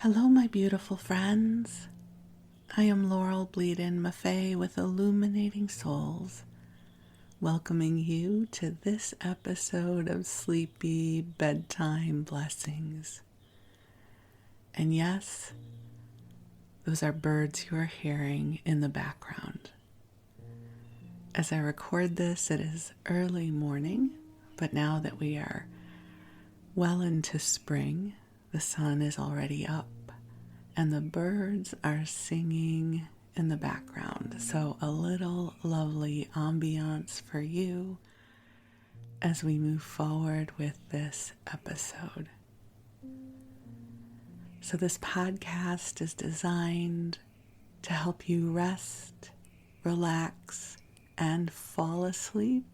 Hello, my beautiful friends. I am Laurel Bleadon-Maffei with Illuminating Souls, welcoming you to this episode of Sleepy Bedtime Blessings. And yes, those are birds you are hearing in the background. As I record this, it is early morning, but now that we are well into spring, the sun is already up and the birds are singing in the background. So a little lovely ambiance for you as we move forward with this episode. So this podcast is designed to help you rest, relax, and fall asleep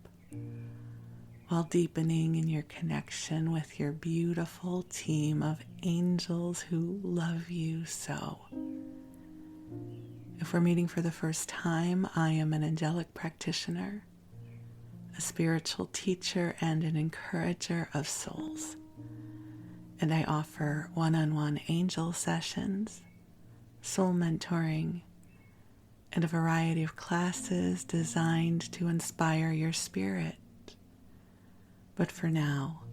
while deepening in your connection with your beautiful team of angels who love you so. If we're meeting for the first time, I am an angelic practitioner, a spiritual teacher, and an encourager of souls. And I offer one-on-one angel sessions, soul mentoring, and a variety of classes designed to inspire your spirit. But for now,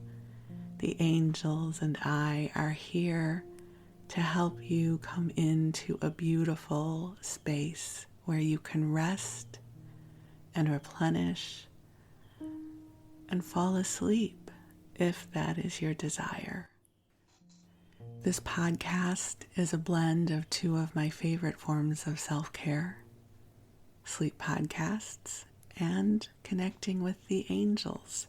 the angels and I are here to help you come into a beautiful space where you can rest and replenish and fall asleep if that is your desire. This podcast is a blend of two of my favorite forms of self-care, sleep podcasts and connecting with the angels,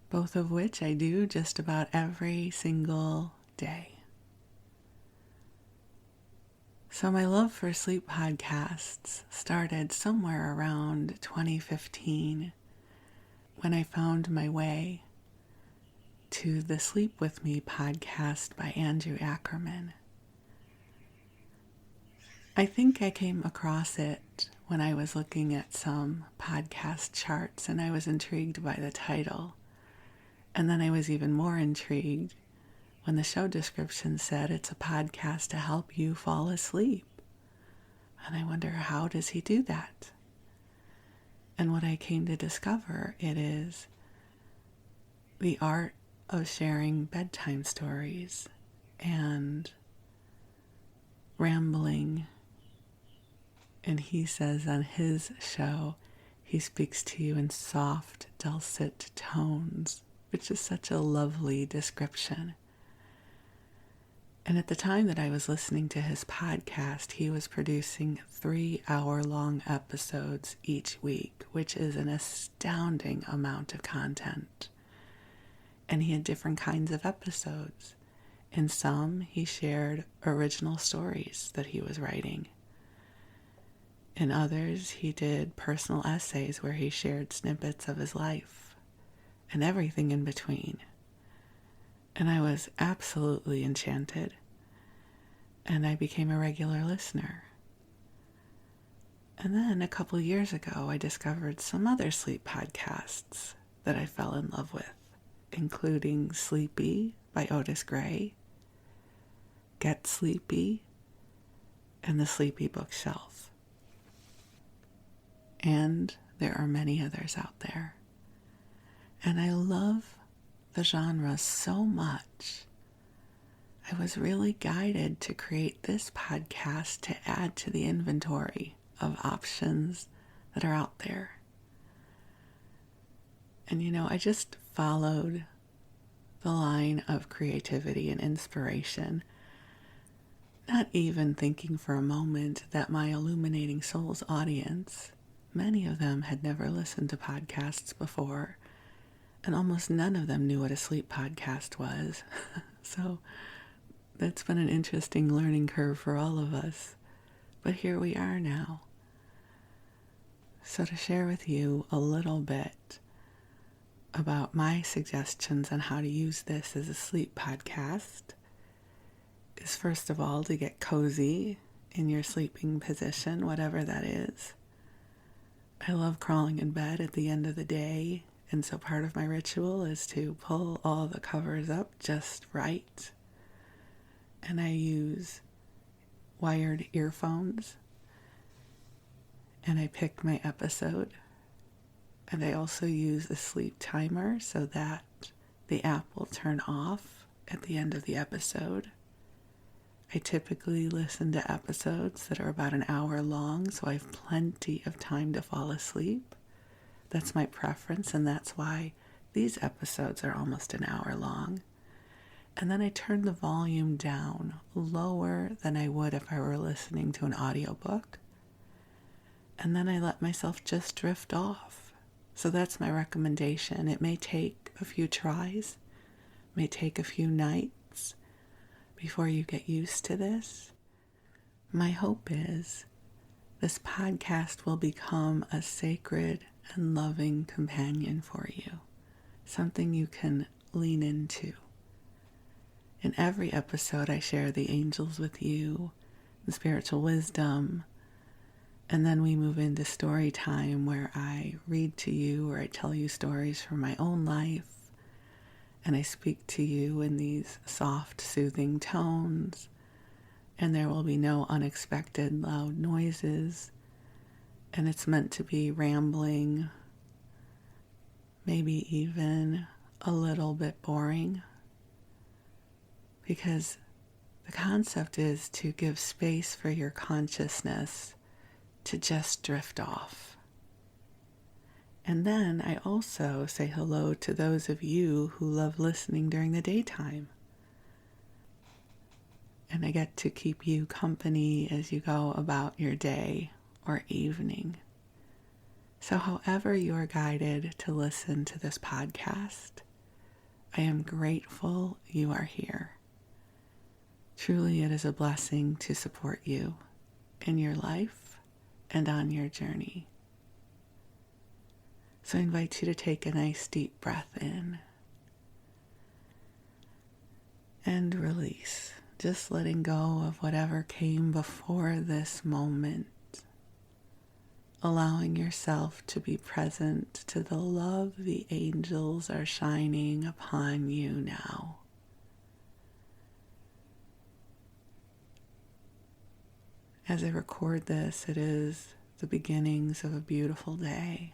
both of which I do just about every single day. So my love for sleep podcasts started somewhere around 2015 when I found my way to the Sleep With Me podcast by Andrew Ackerman. I think I came across it when I was looking at some podcast charts and I was intrigued by the title. And then I was even more intrigued when the show description said it's a podcast to help you fall asleep. And I wonder, how does he do that? And what I came to discover, it is the art of sharing bedtime stories and rambling. And he says on his show, he speaks to you in soft, dulcet tones, which is such a lovely description. And at the time that I was listening to his podcast, he was producing 3-hour-long episodes each week, which is an astounding amount of content. And he had different kinds of episodes. In some, he shared original stories that he was writing. In others, he did personal essays where he shared snippets of his life and everything in between. And I was absolutely enchanted. And I became a regular listener. And then a couple years ago, I discovered some other sleep podcasts that I fell in love with, including Sleepy by Otis Gray, Get Sleepy, and The Sleepy Bookshelf. And there are many others out there. And I love the genre so much. I was really guided to create this podcast to add to the inventory of options that are out there. And I just followed the line of creativity and inspiration, not even thinking for a moment that my Illuminating Souls audience, many of them had never listened to podcasts before, and almost none of them knew what a sleep podcast was. So that's been an interesting learning curve for all of us. But here we are now. So to share with you a little bit about my suggestions on how to use this as a sleep podcast is, first of all, to get cozy in your sleeping position, whatever that is. I love crawling in bed at the end of the day, and so part of my ritual is to pull all the covers up just right and I use wired earphones, and I pick my episode. And I also use a sleep timer so that the app will turn off at the end of the episode. I typically listen to episodes that are about an hour long, so I have plenty of time to fall asleep. That's my preference, and that's why these episodes are almost an hour long. And then I turn the volume down lower than I would if I were listening to an audiobook. And then I let myself just drift off. So that's my recommendation. It may take a few tries, may take a few nights before you get used to this. My hope is this podcast will become a sacred and loving companion for you, something you can lean into. In every episode, I share the angels with you, the spiritual wisdom, and then we move into story time where I read to you or I tell you stories from my own life, and I speak to you in these soft, soothing tones, and there will be no unexpected loud noises, and it's meant to be rambling, maybe even a little bit boring, because the concept is to give space for your consciousness to just drift off. And then I also say hello to those of you who love listening during the daytime. And I get to keep you company as you go about your day or evening. So however you are guided to listen to this podcast, I am grateful you are here. Truly, it is a blessing to support you in your life and on your journey. So I invite you to take a nice deep breath in and release, just letting go of whatever came before this moment, allowing yourself to be present to the love the angels are shining upon you now. As I record this, it is the beginnings of a beautiful day.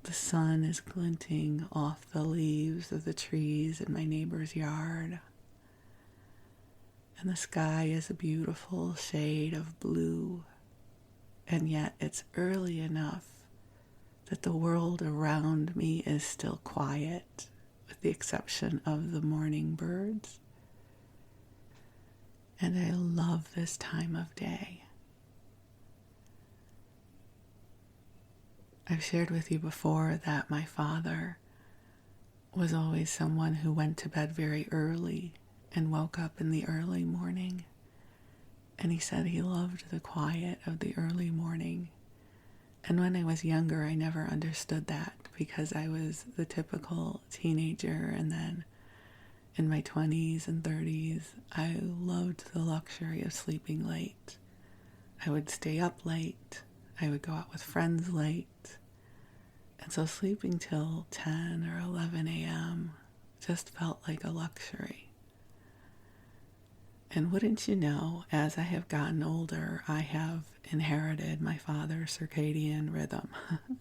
The sun is glinting off the leaves of the trees in my neighbor's yard. And the sky is a beautiful shade of blue. And yet it's early enough that the world around me is still quiet, with the exception of the morning birds. And I love this time of day. I've shared with you before that my father was always someone who went to bed very early and woke up in the early morning. And he said he loved the quiet of the early morning. And when I was younger, I never understood that because I was the typical teenager, and then in my 20s and 30s, I loved the luxury of sleeping late. I would stay up late. I would go out with friends late. And so sleeping till 10 or 11 a.m. just felt like a luxury. And wouldn't you know, as I have gotten older, I have inherited my father's circadian rhythm.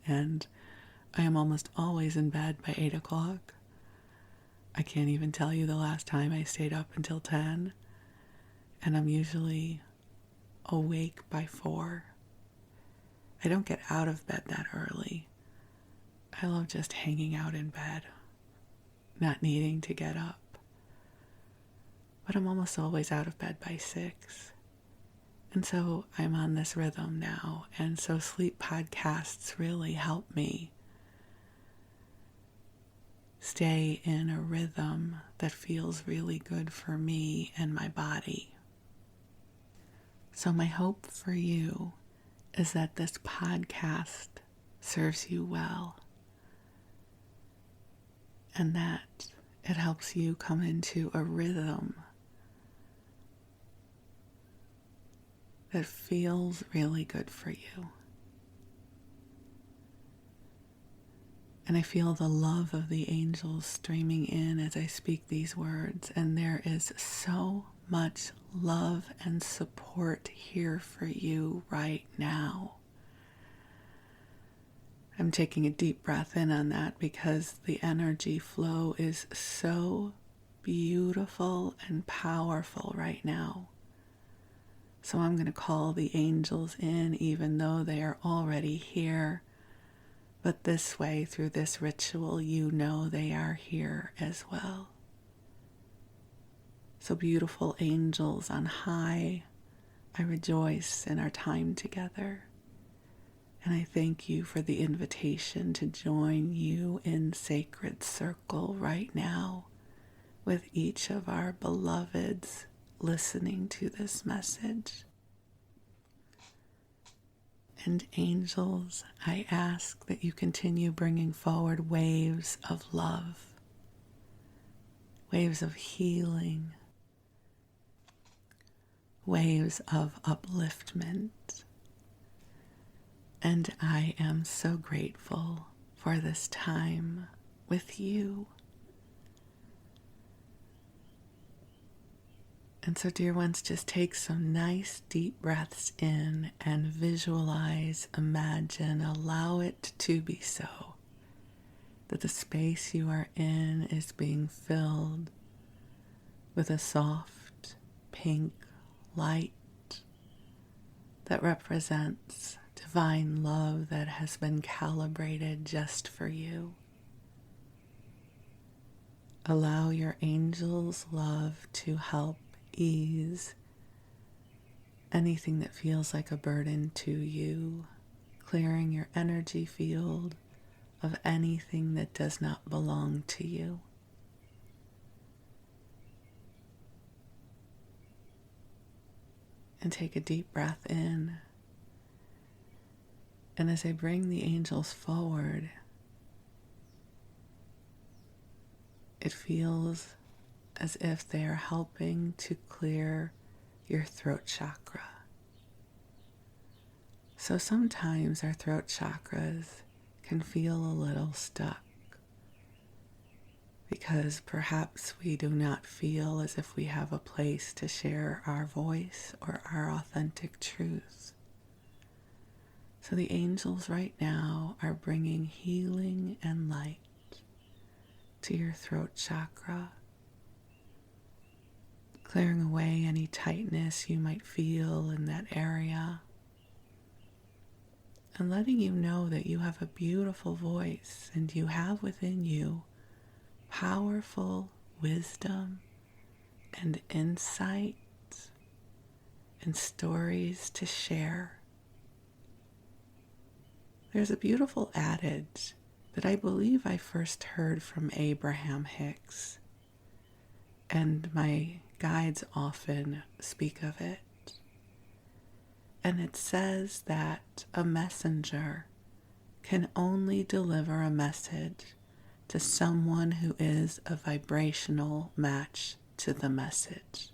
And I am almost always in bed by 8 o'clock. I can't even tell you the last time I stayed up until 10. And I'm usually awake by 4. I don't get out of bed that early. I love just hanging out in bed, not needing to get up. But I'm almost always out of bed by 6. And so I'm on this rhythm now. And so sleep podcasts really help me stay in a rhythm that feels really good for me and my body. So my hope for you is that this podcast serves you well, and that it helps you come into a rhythm that feels really good for you. And I feel the love of the angels streaming in as I speak these words. And there is so much love and support here for you right now. I'm taking a deep breath in on that because the energy flow is so beautiful and powerful right now. So I'm going to call the angels in even though they are already here. But this way, through this ritual, you know they are here as well. So beautiful angels on high, I rejoice in our time together. And I thank you for the invitation to join you in sacred circle right now with each of our beloveds listening to this message. And angels, I ask that you continue bringing forward waves of love, waves of healing, waves of upliftment. And I am so grateful for this time with you. And so, dear ones, just take some nice deep breaths in and visualize, imagine, allow it to be so, that the space you are in is being filled with a soft pink light that represents divine love that has been calibrated just for you. Allow your angels' love to help ease anything that feels like a burden to you, clearing your energy field of anything that does not belong to you. And take a deep breath in. And as I bring the angels forward, it feels as if they are helping to clear your throat chakra. So sometimes our throat chakras can feel a little stuck because perhaps we do not feel as if we have a place to share our voice or our authentic truth. So the angels right now are bringing healing and light to your throat chakra, clearing away any tightness you might feel in that area, and letting you know that you have a beautiful voice and you have within you powerful wisdom and insight and stories to share. There's a beautiful adage that I believe I first heard from Abraham Hicks, and my guides often speak of it. And it says that a messenger can only deliver a message to someone who is a vibrational match to the message.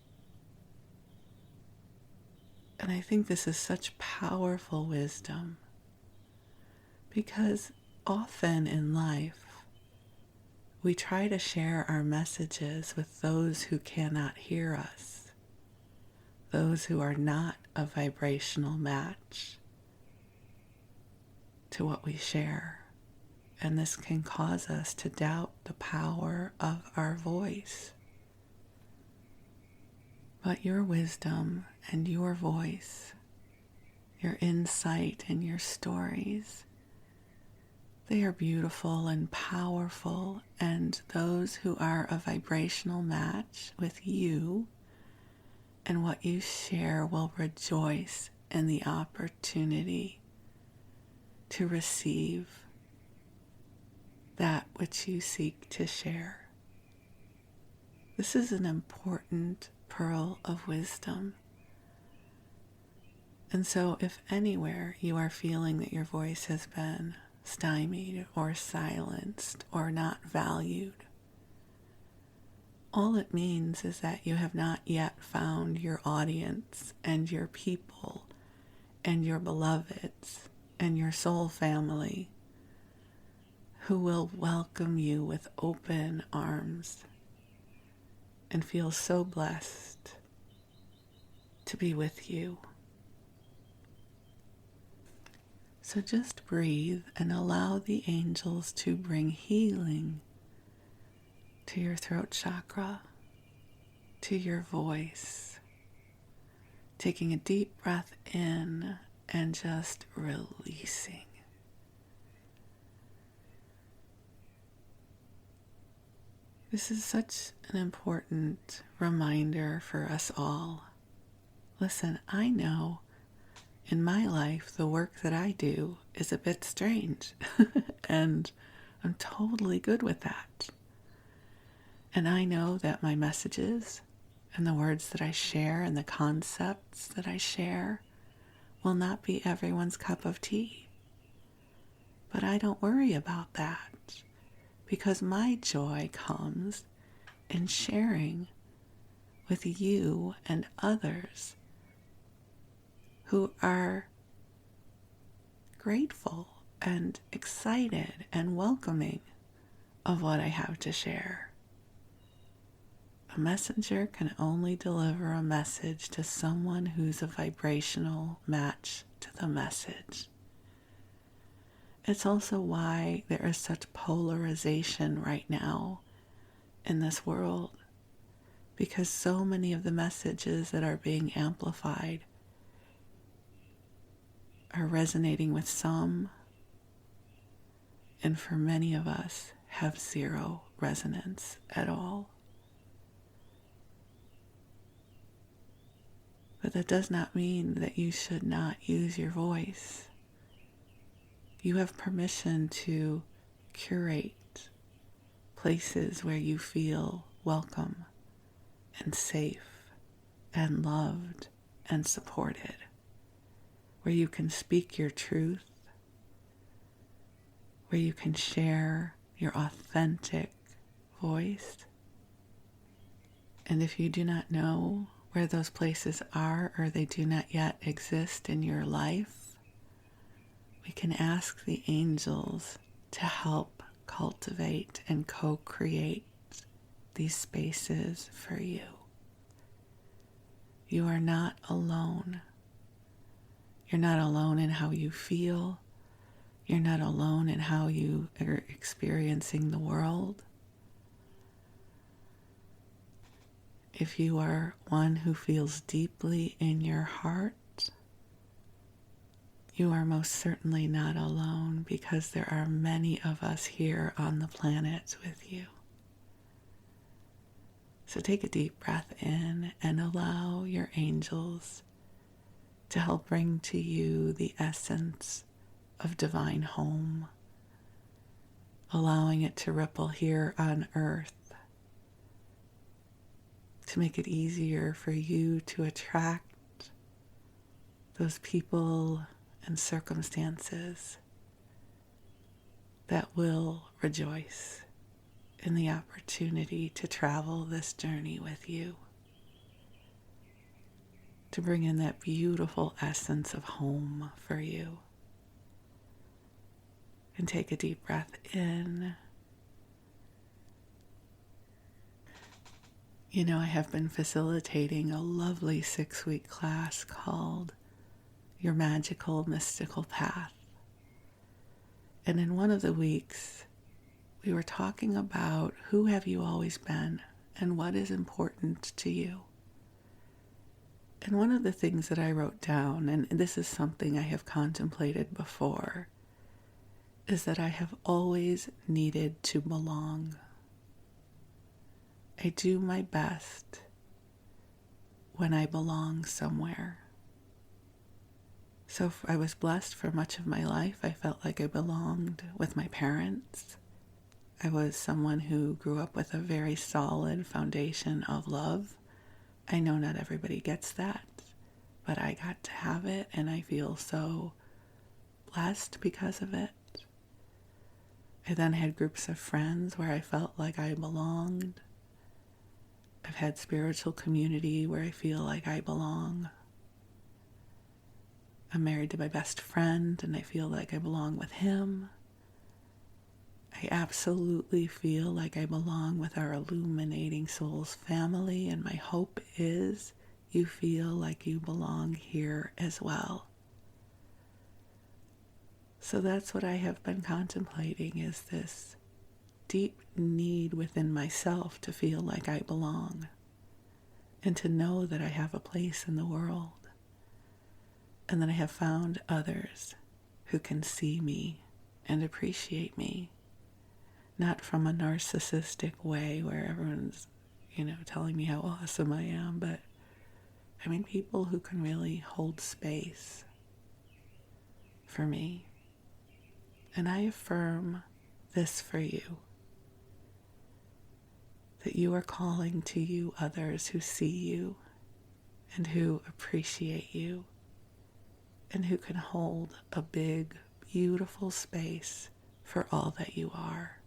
And I think this is such powerful wisdom, because often in life we try to share our messages with those who cannot hear us, those who are not a vibrational match to what we share. And this can cause us to doubt the power of our voice. But your wisdom and your voice, your insight and your stories, they are beautiful and powerful, and those who are a vibrational match with you and what you share will rejoice in the opportunity to receive that which you seek to share. This is an important pearl of wisdom. And so if anywhere you are feeling that your voice has been stymied or silenced or not valued, all it means is that you have not yet found your audience and your people and your beloveds and your soul family who will welcome you with open arms and feel so blessed to be with you. So just breathe and allow the angels to bring healing to your throat chakra, to your voice. Taking a deep breath in and just releasing. This is such an important reminder for us all. Listen, I know in my life the work that I do is a bit strange, and I'm totally good with that. And I know that my messages and the words that I share and the concepts that I share will not be everyone's cup of tea. But I don't worry about that, because my joy comes in sharing with you and others who are grateful and excited and welcoming of what I have to share. A messenger can only deliver a message to someone who's a vibrational match to the message. It's also why there is such polarization right now in this world, because so many of the messages that are being amplified are resonating with some, and for many of us have zero resonance at all. But that does not mean that you should not use your voice. You have permission to curate places where you feel welcome and safe and loved and supported, where you can speak your truth, where you can share your authentic voice. And if you do not know where those places are, or they do not yet exist in your life, we can ask the angels to help cultivate and co-create these spaces for you. You are not alone. You're not alone in how you feel. You're not alone in how you are experiencing the world. If you are one who feels deeply in your heart, you are most certainly not alone, because there are many of us here on the planet with you. So take a deep breath in and allow your angels to help bring to you the essence of divine home, allowing it to ripple here on earth, to make it easier for you to attract those people and circumstances that will rejoice in the opportunity to travel this journey with you, to bring in that beautiful essence of home for you. And take a deep breath in. You know, I have been facilitating a lovely 6-week class called Your Magical Mystical Path. And in one of the weeks, we were talking about who have you always been and what is important to you. And one of the things that I wrote down, and this is something I have contemplated before, is that I have always needed to belong. I do my best when I belong somewhere. So I was blessed for much of my life. I felt like I belonged with my parents. I was someone who grew up with a very solid foundation of love. I know not everybody gets that, but I got to have it, and I feel so blessed because of it. I then had groups of friends where I felt like I belonged. I've had spiritual community where I feel like I belong. I'm married to my best friend and I feel like I belong with him. I I absolutely feel like I belong with our Illuminating Souls family, and my hope is you feel like you belong here as well. So that's what I have been contemplating, is this deep need within myself to feel like I belong and to know that I have a place in the world, and that I have found others who can see me and appreciate me, not from a narcissistic way where everyone's, telling me how awesome I am, but I mean people who can really hold space for me. And I affirm this for you, that you are calling to you others who see you and who appreciate you and who can hold a big, beautiful space for all that you are.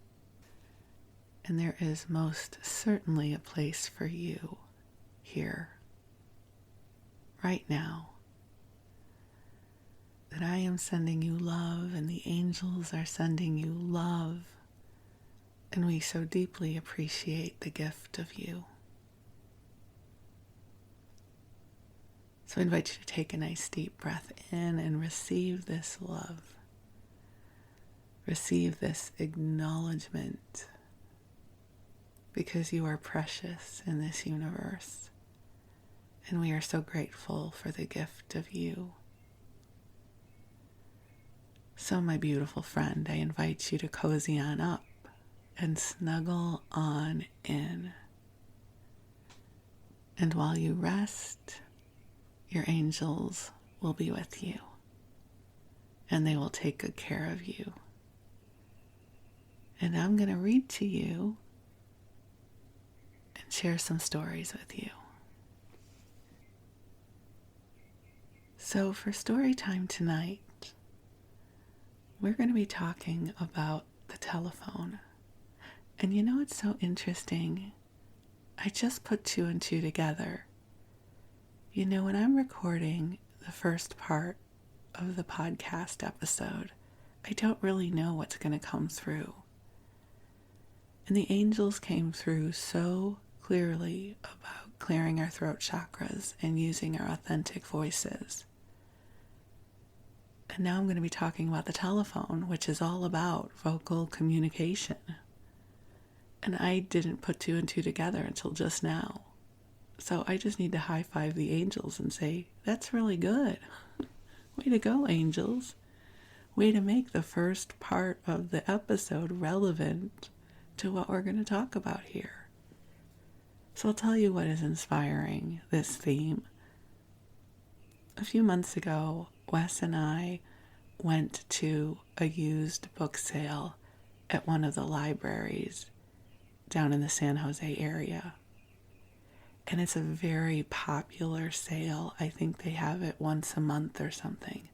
And there is most certainly a place for you here, right now. That I am sending you love, and the angels are sending you love, and we so deeply appreciate the gift of you. So I invite you to take a nice deep breath in and receive this love. Receive this acknowledgement, because you are precious in this universe, and we are so grateful for the gift of you. So, my beautiful friend, I invite you to cozy on up and snuggle on in. And while you rest, your angels will be with you, and they will take good care of you. And I'm going to read to you and share some stories with you. So for story time tonight, we're going to be talking about the telephone. And it's so interesting. I just put two and two together. When I'm recording the first part of the podcast episode, I don't really know what's going to come through. And the angels came through so clearly about clearing our throat chakras and using our authentic voices. And now I'm going to be talking about the telephone, which is all about vocal communication. And I didn't put two and two together until just now. So I just need to high five the angels and say, that's really good. Way to go, angels. Way to make the first part of the episode relevant to what we're going to talk about here. So I'll tell you what is inspiring this theme. A few months ago, Wes and I went to a used book sale at one of the libraries down in the San Jose area. And it's a very popular sale. I think they have it once a month or something.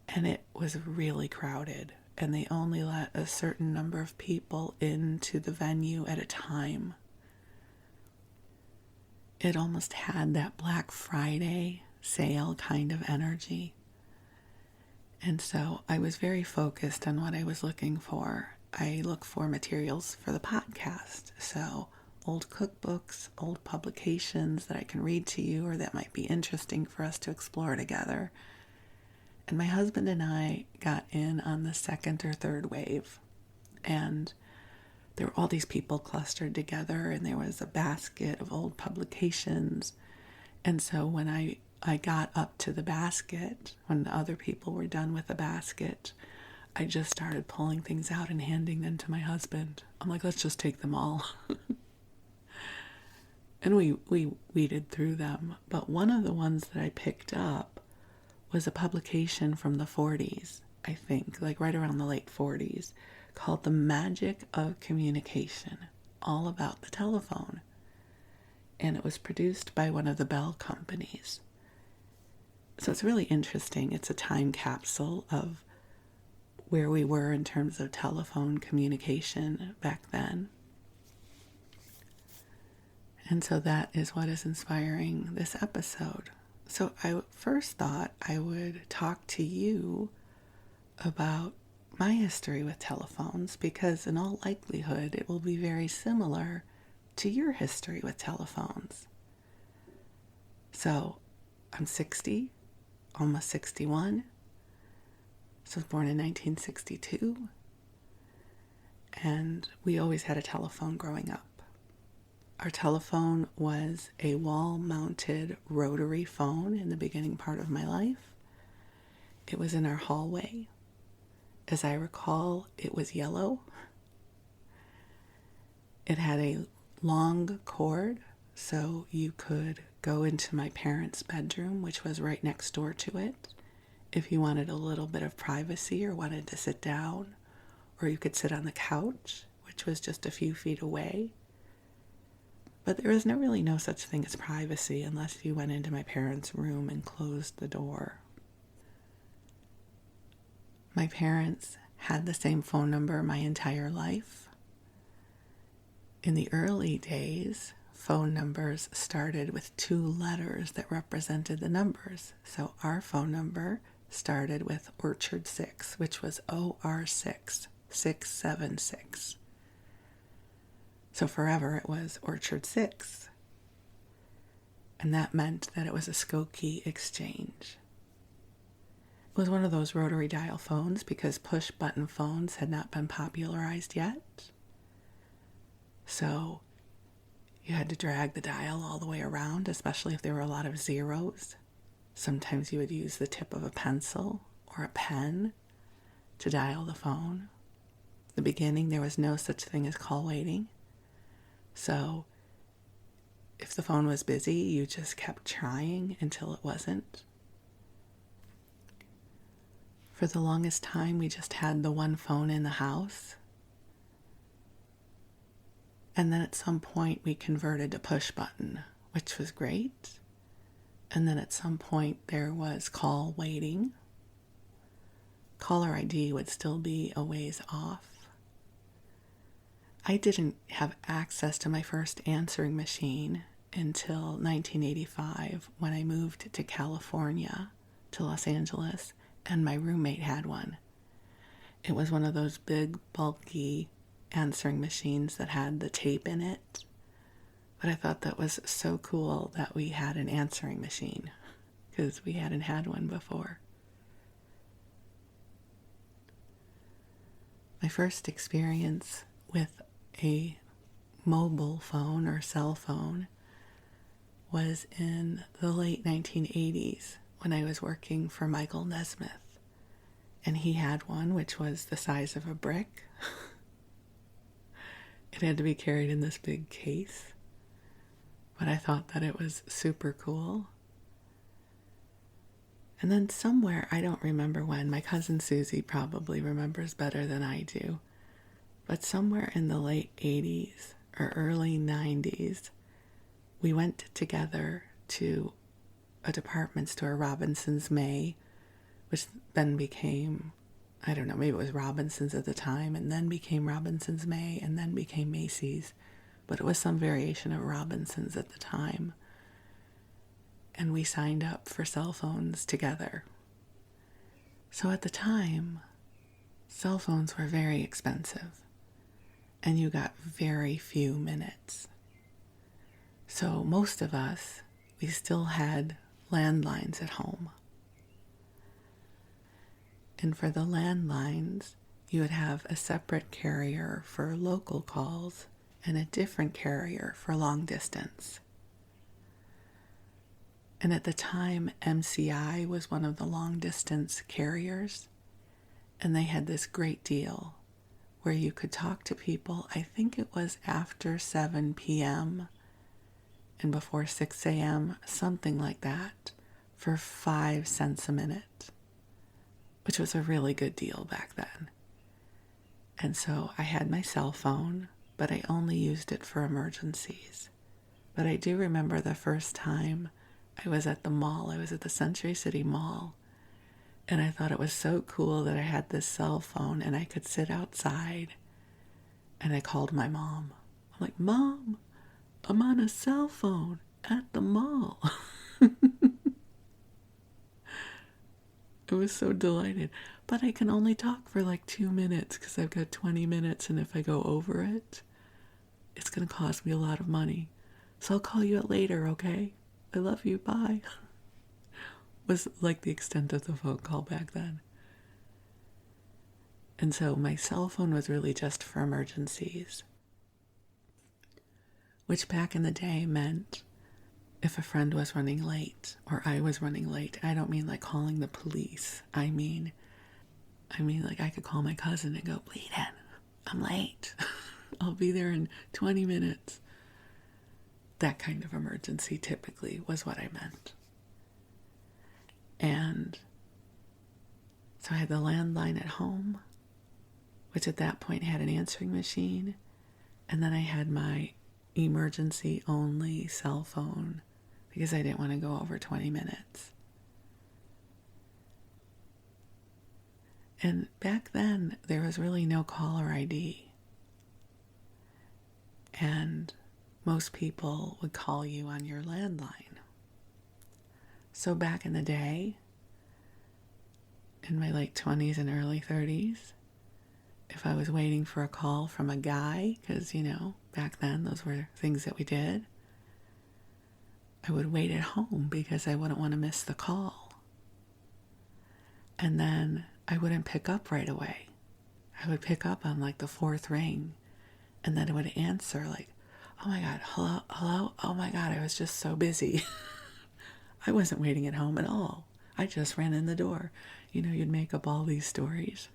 And it was really crowded. And they only let a certain number of people into the venue at a time. It almost had that Black Friday sale kind of energy. And so I was very focused on what I was looking for. I look for materials for the podcast. So old cookbooks, old publications that I can read to you or that might be interesting for us to explore together. And my husband and I got in on the second or third wave. And there were all these people clustered together, and there was a basket of old publications. And so when I got up to the basket, when the other people were done with the basket, I just started pulling things out and handing them to my husband. I'm like, let's just take them all. And we weeded through them. But one of the ones that I picked up was a publication from the 40s, I think, like right around the late 40s, called The Magic of Communication, all about the telephone. And it was produced by one of the Bell companies. So it's really interesting. It's a time capsule of where we were in terms of telephone communication back then. And so that is what is inspiring this episode. So I first thought I would talk to you about my history with telephones because in all likelihood it will be very similar to your history with telephones. So I'm 60, almost 61. So I was born in 1962. And we always had a telephone growing up. Our telephone was a wall-mounted rotary phone in the beginning part of my life. It was in our hallway. As I recall, it was yellow. It had a long cord, so you could go into my parents' bedroom, which was right next door to it, if you wanted a little bit of privacy or wanted to sit down, or you could sit on the couch, which was just a few feet away. But there was really no such thing as privacy unless you went into my parents' room and closed the door. My parents had the same phone number my entire life. In the early days, phone numbers started with 2 letters that represented the numbers. So our phone number started with Orchard 6, which was OR6, 676. So forever it was Orchard 6. And that meant that it was a Skokie exchange. It was one of those rotary dial phones because push button phones had not been popularized yet. So you had to drag the dial all the way around, especially if there were a lot of zeros. Sometimes you would use the tip of a pencil or a pen to dial the phone. In the beginning, there was no such thing as call waiting. So if the phone was busy, you just kept trying until it wasn't. For the longest time, we just had the one phone in the house. And then at some point, we converted to push button, which was great. And then at some point, there was call waiting. Caller ID would still be a ways off. I didn't have access to my first answering machine until 1985 when I moved to California, to Los Angeles, and my roommate had one. It was one of those big, bulky answering machines that had the tape in it. But I thought that was so cool that we had an answering machine because we hadn't had one before. My first experience with a mobile phone or cell phone was in the late 1980s when I was working for Michael Nesmith. And he had one which was the size of a brick. It had to be carried in this big case. But I thought that it was super cool. And then somewhere, I don't remember when, my cousin Susie probably remembers better than I do, but somewhere in the late 80s or early 90s, we went together to a department store, Robinson's May, which then became, I don't know, maybe it was Robinson's at the time, and then became Robinson's May, and then became Macy's, but it was some variation of Robinson's at the time. And we signed up for cell phones together. So at the time, cell phones were very expensive, and you got very few minutes. So most of us, we still had landlines at home. And for the landlines, you would have a separate carrier for local calls and a different carrier for long distance. And at the time, MCI was one of the long distance carriers, and they had this great deal where you could talk to people, I think it was after 7 p.m. and before 6 a.m., something like that, for 5 cents a minute, which was a really good deal back then. And so I had my cell phone, but I only used it for emergencies. But I do remember the first time I was at the mall. I was at the Century City Mall, and I thought it was so cool that I had this cell phone and I could sit outside, and I called my mom. I'm like, Mom, I'm on a cell phone at the mall. I was so delighted. but I can only talk for like 2 minutes because I've got 20 minutes, and if I go over it, it's going to cost me a lot of money. So I'll call you later, okay? I love you, bye. Was like the extent of the phone call back then. And so my cell phone was really just for emergencies, which back in the day meant if a friend was running late or I was running late. I don't mean like calling the police. I mean like I could call my cousin and go, Bleadon, I'm late. I'll be there in 20 minutes. That kind of emergency typically was what I meant. And so I had the landline at home, which at that point had an answering machine. And then I had my emergency only cell phone because I didn't want to go over 20 minutes. And back then, there was really no caller ID. And most people would call you on your landline. So back in the day, in my late 20s and early 30s, if I was waiting for a call from a guy, because, back then those were things that we did, I would wait at home because I wouldn't want to miss the call. And then I wouldn't pick up right away. I would pick up on like the fourth ring, and then I would answer like, oh my God, hello, oh my God, I was just so busy. I wasn't waiting at home at all. I just ran in the door. You'd make up all these stories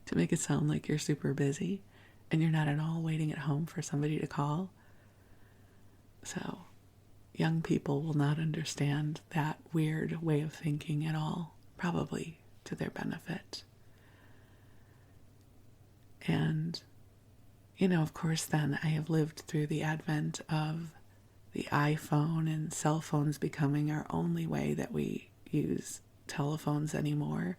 to make it sound like you're super busy and you're not at all waiting at home for somebody to call. So young people will not understand that weird way of thinking at all, probably to their benefit. And, of course, then I have lived through the advent of the iPhone and cell phones becoming our only way that we use telephones anymore.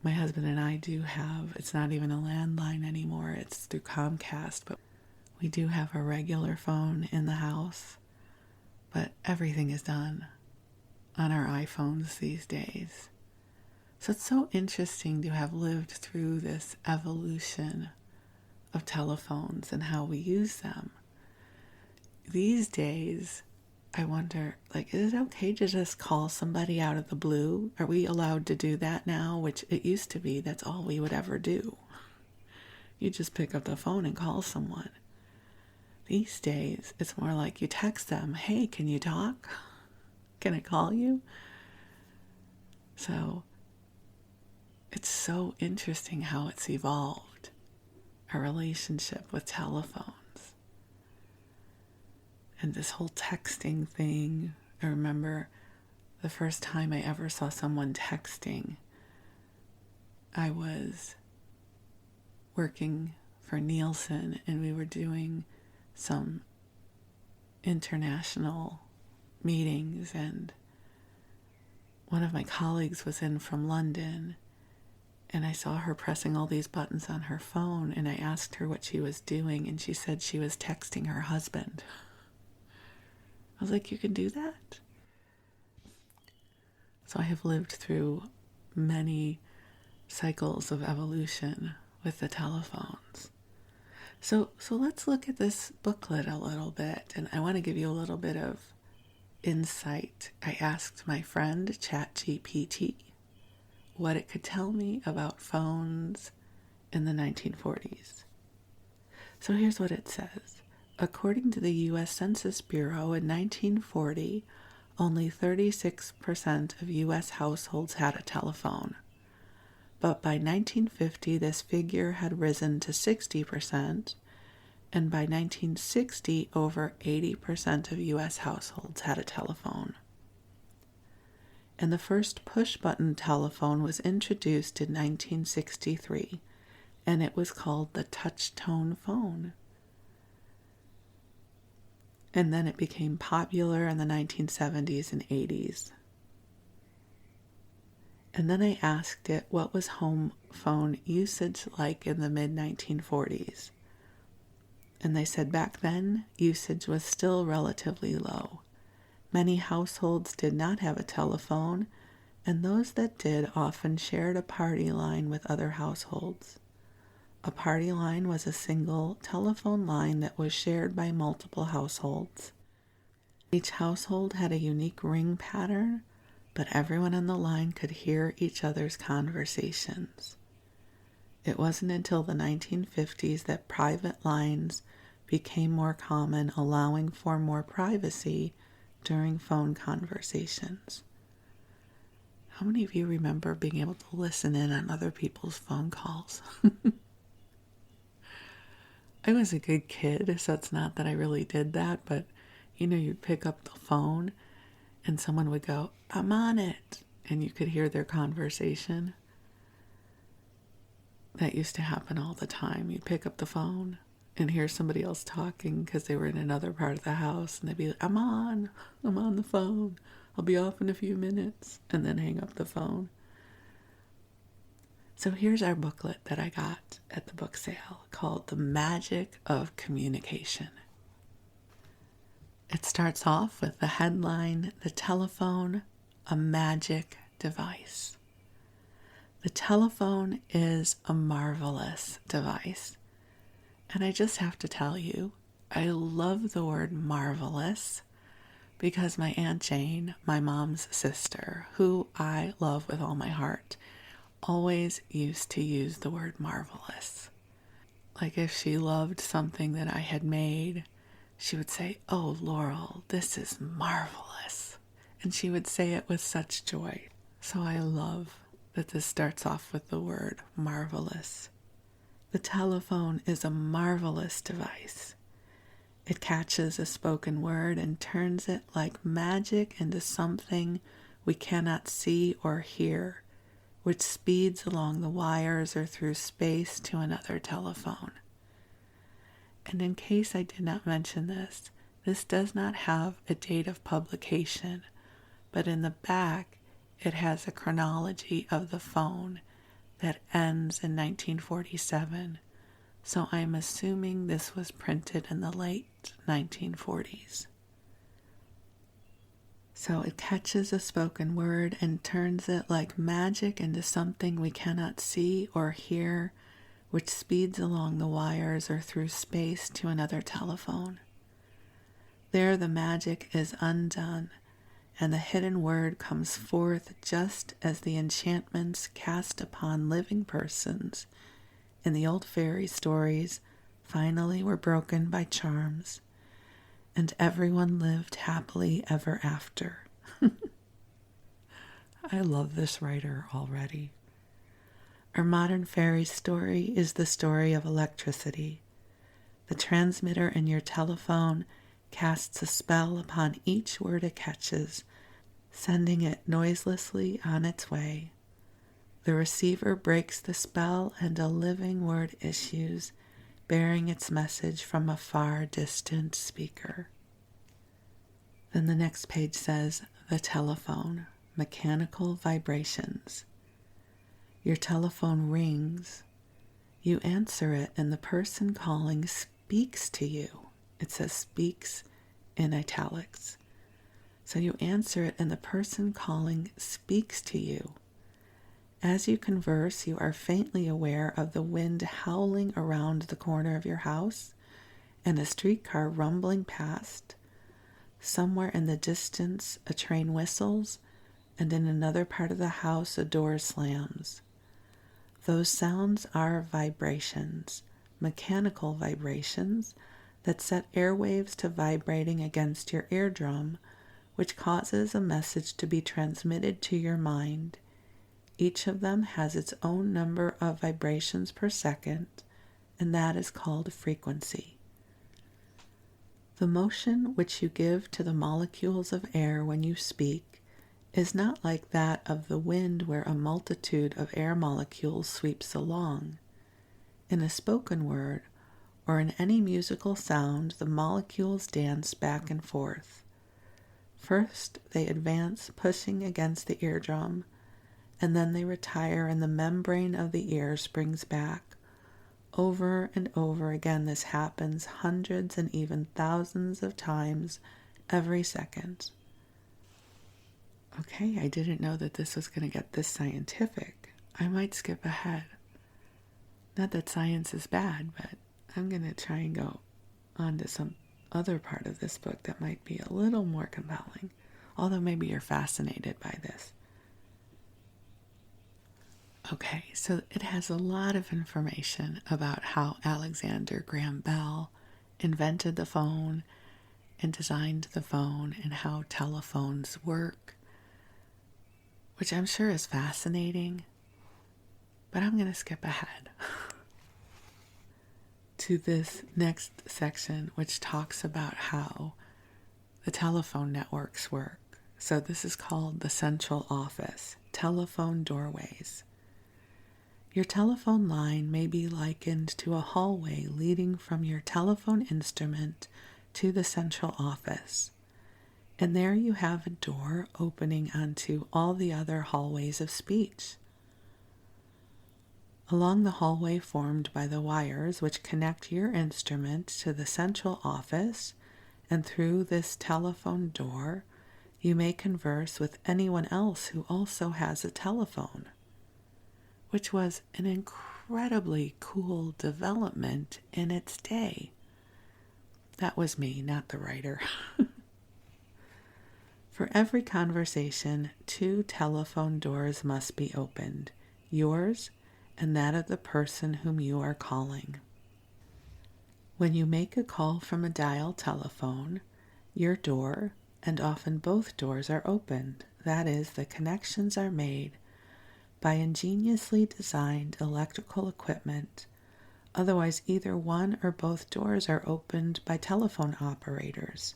My husband and I do have, it's not even a landline anymore, it's through Comcast, but we do have a regular phone in the house, but everything is done on our iPhones these days. So it's so interesting to have lived through this evolution of telephones and how we use them. These days, I wonder, is it okay to just call somebody out of the blue? Are we allowed to do that now? Which it used to be, that's all we would ever do. You just pick up the phone and call someone. These days, it's more like you text them, hey, can you talk? Can I call you? So, it's so interesting how it's evolved, our relationship with telephones. And this whole texting thing, I remember the first time I ever saw someone texting, I was working for Nielsen and we were doing some international meetings, and one of my colleagues was in from London, and I saw her pressing all these buttons on her phone, and I asked her what she was doing, and she said she was texting her husband. I was like, you can do that? So I have lived through many cycles of evolution with the telephones. So let's look at this booklet a little bit, and I want to give you a little bit of insight. I asked my friend ChatGPT what it could tell me about phones in the 1940s. So here's what it says. According to the U.S. Census Bureau, in 1940, only 36% of U.S. households had a telephone. But by 1950, this figure had risen to 60%, and by 1960, over 80% of U.S. households had a telephone. And the first push-button telephone was introduced in 1963, and it was called the touch-tone phone. And then it became popular in the 1970s and 80s. And then I asked it what was home phone usage like in the mid-1940s. And they said back then, usage was still relatively low. Many households did not have a telephone, and those that did often shared a party line with other households. A party line was a single telephone line that was shared by multiple households. Each household had a unique ring pattern, but everyone on the line could hear each other's conversations. It wasn't until the 1950s that private lines became more common, allowing for more privacy during phone conversations. How many of you remember being able to listen in on other people's phone calls? I was a good kid, so it's not that I really did that, but you'd pick up the phone and someone would go, "I'm on it," and you could hear their conversation. That used to happen all the time. You'd pick up the phone and hear somebody else talking because they were in another part of the house, and they'd be like, I'm on the phone. I'll be off in a few minutes," and then hang up the phone. So here's our booklet that I got at the book sale called The Magic of Communication. It starts off with the headline, "The Telephone, a Magic Device." The telephone is a marvelous device. And I just have to tell you, I love the word marvelous because my Aunt Jane, my mom's sister, who I love with all my heart, always used to use the word marvelous. Like if she loved something that I had made, she would say, "Oh, Laurel, this is marvelous." And she would say it with such joy. So I love that this starts off with the word marvelous. The telephone is a marvelous device. It catches a spoken word and turns it like magic into something we cannot see or hear, which speeds along the wires or through space to another telephone. And in case I did not mention this, this does not have a date of publication, but in the back it has a chronology of the phone that ends in 1947. So I'm assuming this was printed in the late 1940s. So it catches a spoken word and turns it like magic into something we cannot see or hear, which speeds along the wires or through space to another telephone. There the magic is undone, and the hidden word comes forth just as the enchantments cast upon living persons in the old fairy stories finally were broken by charms, and everyone lived happily ever after. I love this writer already. Our modern fairy story is the story of electricity. The transmitter in your telephone casts a spell upon each word it catches, sending it noiselessly on its way. The receiver breaks the spell and a living word issues, bearing its message from a far distant speaker. Then the next page says, the telephone, mechanical vibrations. Your telephone rings. You answer it and the person calling speaks to you. It says speaks in italics. So you answer it and the person calling speaks to you. As you converse, you are faintly aware of the wind howling around the corner of your house and a streetcar rumbling past. Somewhere in the distance, a train whistles, and in another part of the house, a door slams. Those sounds are vibrations, mechanical vibrations that set airwaves to vibrating against your eardrum, which causes a message to be transmitted to your mind. Each of them has its own number of vibrations per second, and that is called frequency. The motion which you give to the molecules of air when you speak is not like that of the wind where a multitude of air molecules sweeps along. In a spoken word, or in any musical sound, the molecules dance back and forth. First, they advance, pushing against the eardrum, and then they retire and the membrane of the ear springs back. Over and over again this happens hundreds and even thousands of times every second. Okay, I didn't know that this was going to get this scientific. I might skip ahead. Not that science is bad, but I'm going to try and go on to some other part of this book that might be a little more compelling, although maybe you're fascinated by this. Okay, so it has a lot of information about how Alexander Graham Bell invented the phone and designed the phone and how telephones work, which I'm sure is fascinating, but I'm going to skip ahead to this next section, which talks about how the telephone networks work. So this is called the central office, telephone doorways. Your telephone line may be likened to a hallway leading from your telephone instrument to the central office. And there you have a door opening onto all the other hallways of speech. Along the hallway formed by the wires which connect your instrument to the central office and through this telephone door, you may converse with anyone else who also has a telephone, which was an incredibly cool development in its day. That was me, not the writer. For every conversation, 2 telephone doors must be opened, yours and that of the person whom you are calling. When you make a call from a dial telephone, your door, and often both doors, are opened. That is, the connections are made by ingeniously designed electrical equipment. Otherwise, either one or both doors are opened by telephone operators.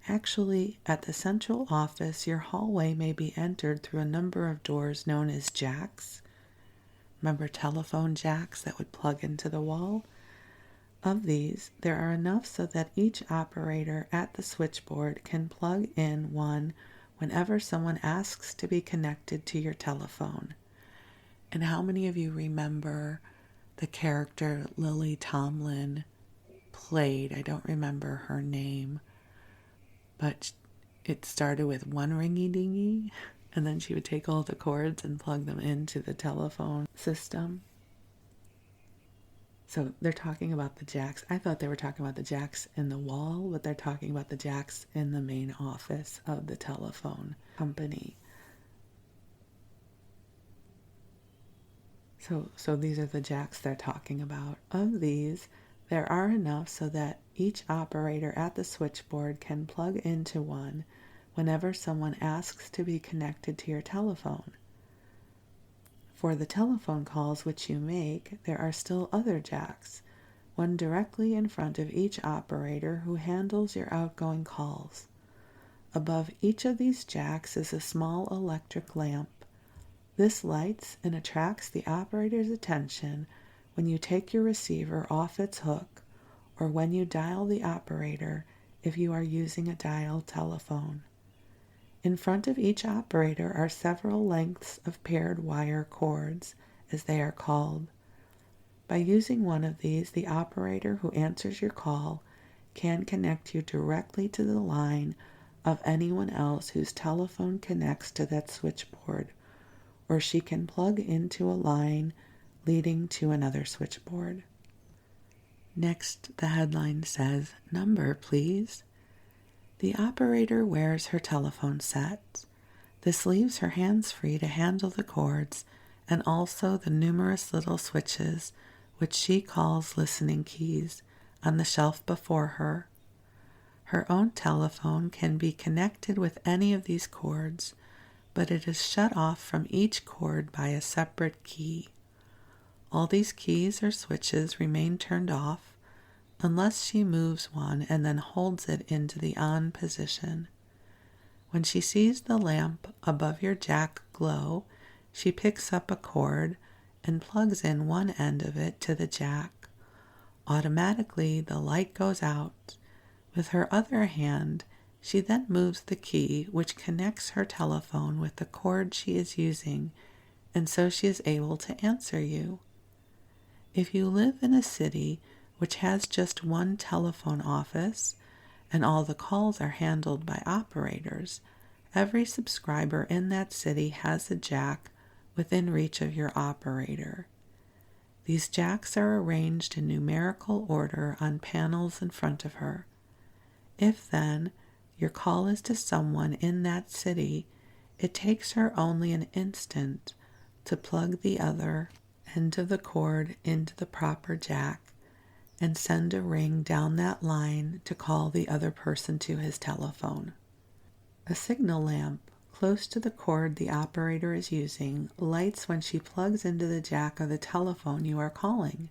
Actually, at the central office, your hallway may be entered through a number of doors known as jacks. Remember telephone jacks that would plug into the wall? Of these, there are enough so that each operator at the switchboard can plug in one whenever someone asks to be connected to your telephone. And how many of you remember the character Lily Tomlin played? I don't remember her name, but it started with one ringy-dingy, and then she would take all the cords and plug them into the telephone system. So they're talking about the jacks. I thought they were talking about the jacks in the wall, but they're talking about the jacks in the main office of the telephone company. So these are the jacks they're talking about. Of these, there are enough so that each operator at the switchboard can plug into one whenever someone asks to be connected to your telephone. For the telephone calls which you make, there are still other jacks, one directly in front of each operator who handles your outgoing calls. Above each of these jacks is a small electric lamp. This lights and attracts the operator's attention when you take your receiver off its hook or when you dial the operator if you are using a dial telephone. In front of each operator are several lengths of paired wire cords, as they are called. By using one of these, the operator who answers your call can connect you directly to the line of anyone else whose telephone connects to that switchboard, or she can plug into a line leading to another switchboard. Next, the headline says, "Number, please." The operator wears her telephone set. This leaves her hands free to handle the cords and also the numerous little switches, which she calls listening keys, on the shelf before her. Her own telephone can be connected with any of these cords, but it is shut off from each cord by a separate key. All these keys or switches remain turned off unless she moves one and then holds it into the on position. When she sees the lamp above your jack glow, she picks up a cord and plugs in one end of it to the jack. Automatically, the light goes out. With her other hand, she then moves the key which connects her telephone with the cord she is using, and so she is able to answer you. If you live in a city which has just one telephone office, and all the calls are handled by operators, Every subscriber in that city has a jack within reach of your operator. These jacks are arranged in numerical order on panels in front of her. If, then, your call is to someone in that city, it takes her only an instant to plug the other end of the cord into the proper jack and send a ring down that line to call the other person to his telephone. A signal lamp close to the cord the operator is using lights when she plugs into the jack of the telephone you are calling.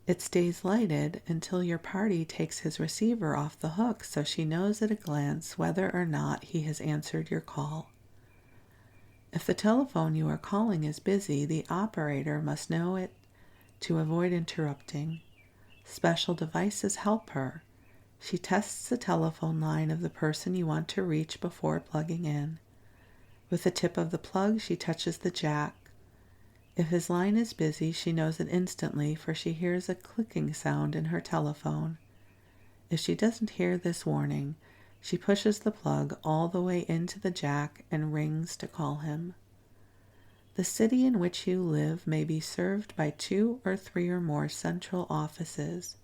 It stays lighted until your party takes his receiver off the hook so she knows at a glance whether or not he has answered your call. If the telephone you are calling is busy, the operator must know it to avoid interrupting. Special devices help her. She tests the telephone line of the person you want to reach before plugging in. With the tip of the plug, she touches the jack. If his line is busy, she knows it instantly, for she hears a clicking sound in her telephone. If she doesn't hear this warning, she pushes the plug all the way into the jack and rings to call him. The city in which you live may be served by 2 or 3 or more central offices.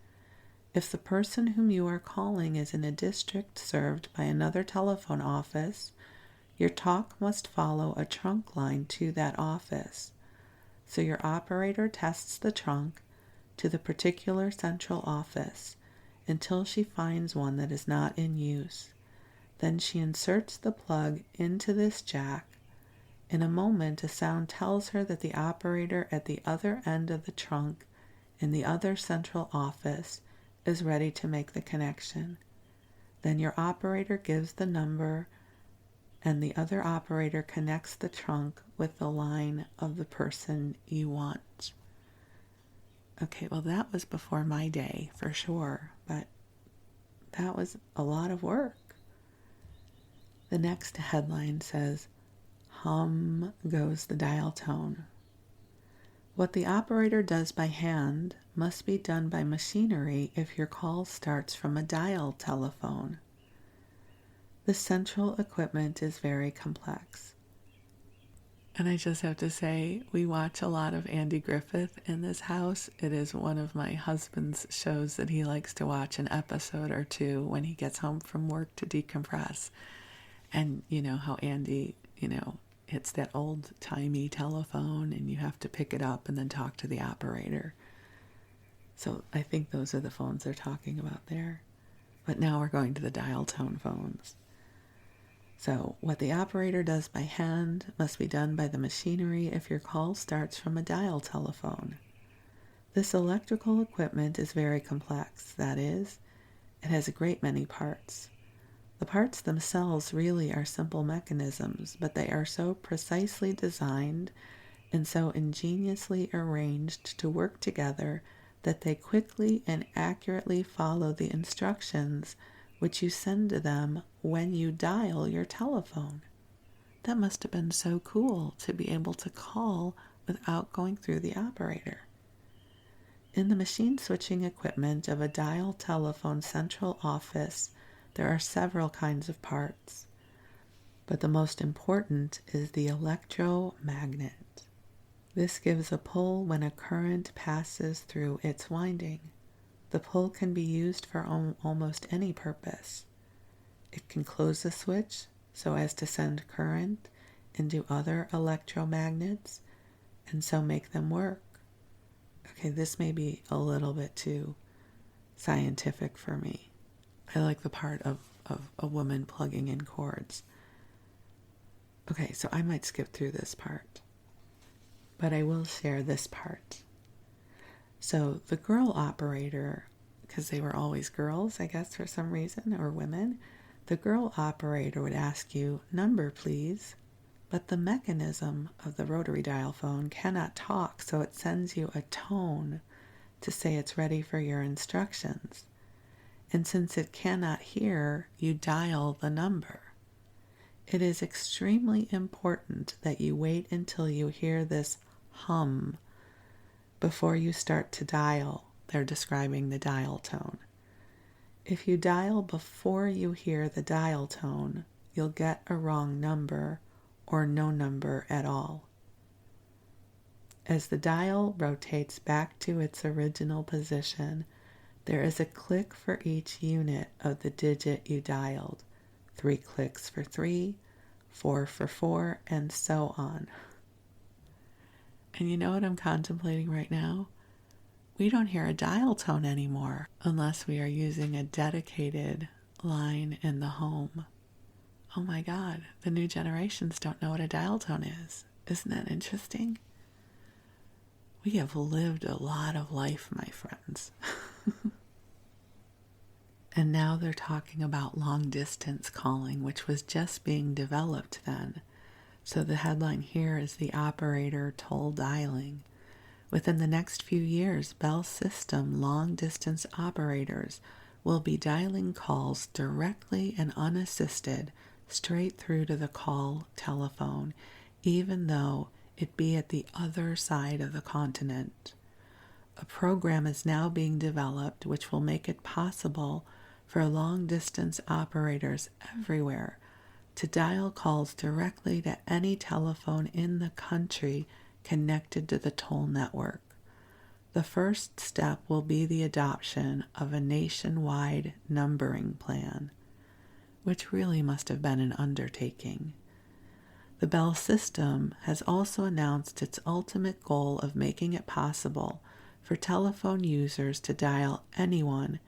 If the person whom you are calling is in a district served by another telephone office, your talk must follow a trunk line to that office. So your operator tests the trunk to the particular central office until she finds one that is not in use. Then she inserts the plug into this jack. In a moment, a sound tells her that the operator at the other end of the trunk in the other central office is ready to make the connection. Then your operator gives the number and the other operator connects the trunk with the line of the person you want. Okay, well, that was before my day for sure, but that was a lot of work. The next headline says, "Hum goes the dial tone." What the operator does by hand must be done by machinery if your call starts from a dial telephone. The central equipment is very complex. And I just have to say, we watch a lot of Andy Griffith in this house. It is one of my husband's shows that he likes to watch an episode or two when he gets home from work to decompress. And you know how Andy, it's that old-timey telephone and you have to pick it up and then talk to the operator. So I think those are the phones they're talking about there. But now we're going to the dial tone phones. So what the operator does by hand must be done by the machinery if your call starts from a dial telephone. This electrical equipment is very complex. That is, it has a great many parts. The parts themselves really are simple mechanisms, but they are so precisely designed and so ingeniously arranged to work together that they quickly and accurately follow the instructions which you send to them when you dial your telephone. That must have been so cool to be able to call without going through the operator. In the machine switching equipment of a dial telephone central office, there are several kinds of parts, but the most important is the electromagnet. This gives a pull when a current passes through its winding. The pull can be used for almost any purpose. It can close the switch so as to send current into other electromagnets and so make them work. Okay, this may be a little bit too scientific for me. I like the part of a woman plugging in cords. Okay, so I might skip through this part, but I will share this part. So the girl operator, because they were always girls, I guess, for some reason, or women, the girl operator would ask you, "Number, please." But the mechanism of the rotary dial phone cannot talk, so it sends you a tone to say it's ready for your instructions. And since it cannot hear, you dial the number. It is extremely important that you wait until you hear this hum before you start to dial. They're describing the dial tone. If you dial before you hear the dial tone, you'll get a wrong number or no number at all. As the dial rotates back to its original position, there is a click for each unit of the digit you dialed. 3 clicks for 3, 4 for 4, and so on. And you know what I'm contemplating right now? We don't hear a dial tone anymore unless we are using a dedicated line in the home. Oh my God, the new generations don't know what a dial tone is. Isn't that interesting? We have lived a lot of life, my friends. And now they're talking about long distance calling, which was just being developed then. So the headline here is the operator toll dialing. Within the next few years, Bell System long distance operators will be dialing calls directly and unassisted straight through to the call telephone, even though it be at the other side of the continent. A program is now being developed which will make it possible for long-distance operators everywhere to dial calls directly to any telephone in the country connected to the toll network. The first step will be the adoption of a nationwide numbering plan, which really must have been an undertaking. The Bell System has also announced its ultimate goal of making it possible for telephone users to dial anyone,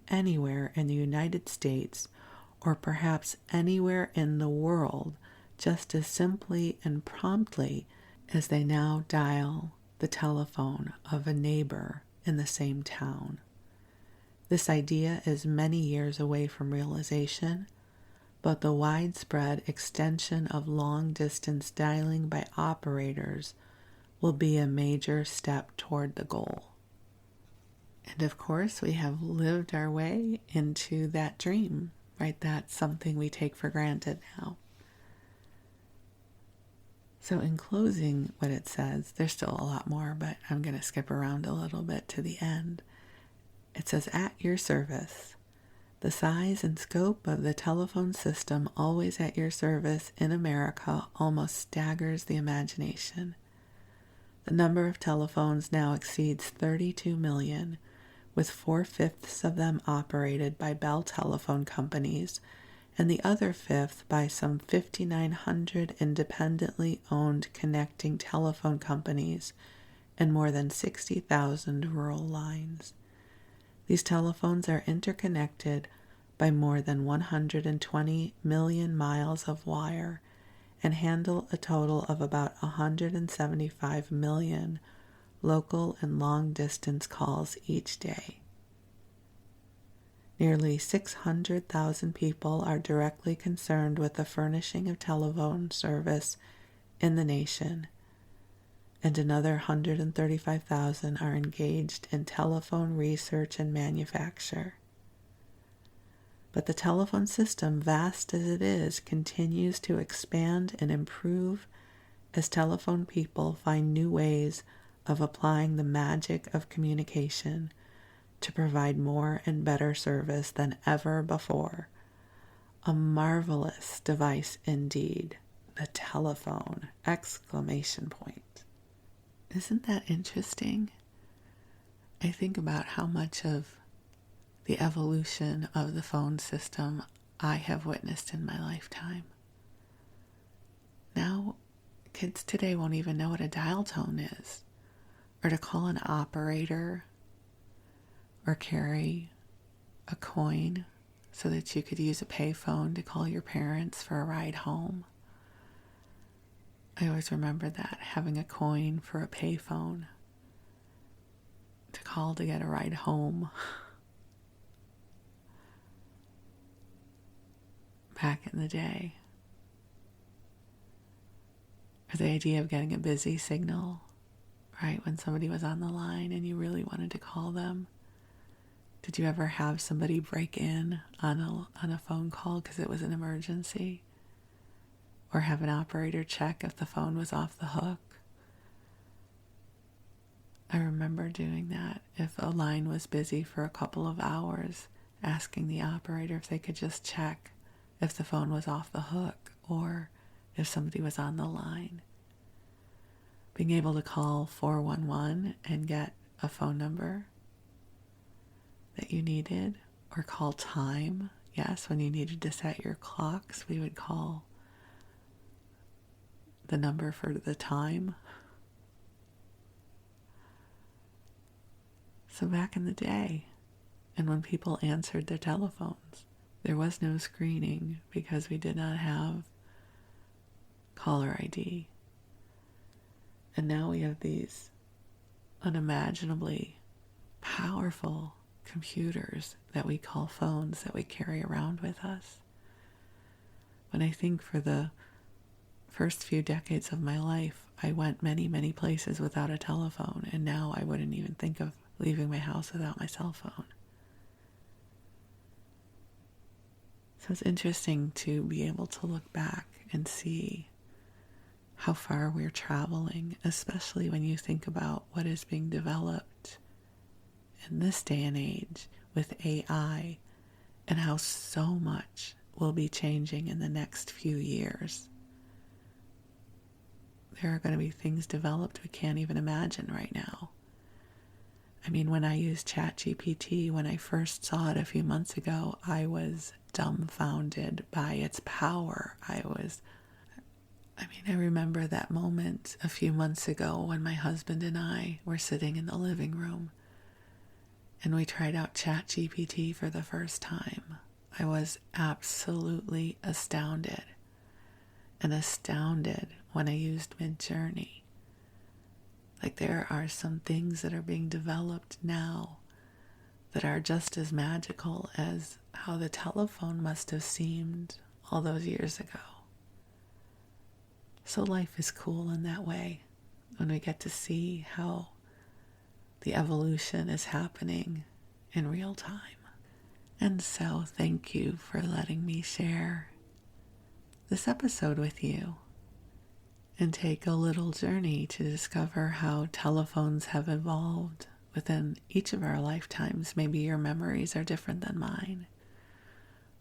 anywhere in the United States, or perhaps anywhere in the world, just as simply and promptly as they now dial the telephone of a neighbor in the same town. This idea is many years away from realization, but the widespread extension of long-distance dialing by operators will be a major step toward the goal. And of course, we have lived our way into that dream, right? That's something we take for granted now. So in closing, what it says, there's still a lot more, but I'm going to skip around a little bit to the end. It says, at your service. The size and scope of the telephone system always at your service in America almost staggers the imagination. The number of telephones now exceeds 32 million, with 4/5 of them operated by Bell telephone companies, and the other fifth by some 5,900 independently owned connecting telephone companies and more than 60,000 rural lines. These telephones are interconnected by more than 120 million miles of wire and handle a total of about 175 million local and long-distance calls each day. Nearly 600,000 people are directly concerned with the furnishing of telephone service in the nation, and another 135,000 are engaged in telephone research and manufacture. But the telephone system, vast as it is, continues to expand and improve as telephone people find new ways of applying the magic of communication to provide more and better service than ever before. A marvelous device indeed, the telephone! Exclamation point. Isn't that interesting? I think about how much of the evolution of the phone system I have witnessed in my lifetime. Now, kids today won't even know what a dial tone is, or to call an operator, or carry a coin so that you could use a payphone to call your parents for a ride home. I always remember that, having a coin for a payphone to call to get a ride home. Back in the day. Or the idea of getting a busy signal, right? When somebody was on the line and you really wanted to call them. Did you ever have somebody break in on a phone call because it was an emergency? Or have an operator check if the phone was off the hook? I remember doing that. If a line was busy for a couple of hours, asking the operator if they could just check if the phone was off the hook or if somebody was on the line. Being able to call 411 and get a phone number that you needed, or call time. Yes, when you needed to set your clocks, we would call the number for the time. So back in the day, and when people answered their telephones, there was no screening because we did not have caller ID. And now we have these unimaginably powerful computers that we call phones that we carry around with us. When I think for the first few decades of my life, I went many, many places without a telephone, and now I wouldn't even think of leaving my house without my cell phone. So it's interesting to be able to look back and see how far we're traveling, especially when you think about what is being developed in this day and age with AI, and how so much will be changing in the next few years. There are going to be things developed we can't even imagine right now. I mean, when I used ChatGPT, when I first saw it a few months ago, I was dumbfounded by its power. I remember that moment a few months ago when my husband and I were sitting in the living room and we tried out ChatGPT for the first time. I was absolutely astounded, and astounded when I used Midjourney. Like, there are some things that are being developed now that are just as magical as how the telephone must have seemed all those years ago. So life is cool in that way, when we get to see how the evolution is happening in real time. And so thank you for letting me share this episode with you and take a little journey to discover how telephones have evolved within each of our lifetimes. Maybe your memories are different than mine,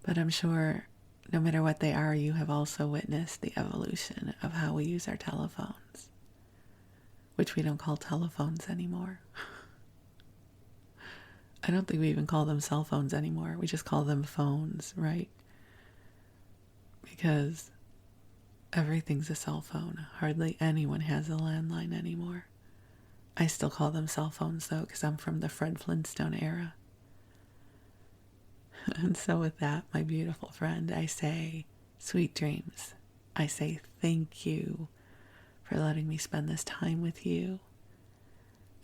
but I'm sure no matter what they are, you have also witnessed the evolution of how we use our telephones, which we don't call telephones anymore. I don't think we even call them cell phones anymore. We just call them phones, right? Because everything's a cell phone. Hardly anyone has a landline anymore. I still call them cell phones, though, because I'm from the Fred Flintstone era. And so with that, my beautiful friend, I say sweet dreams. I say thank you for letting me spend this time with you.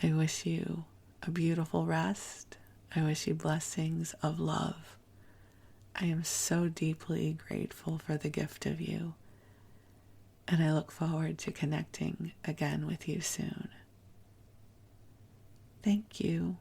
I wish you a beautiful rest. I wish you blessings of love. I am so deeply grateful for the gift of you, and I look forward to connecting again with you soon. Thank you.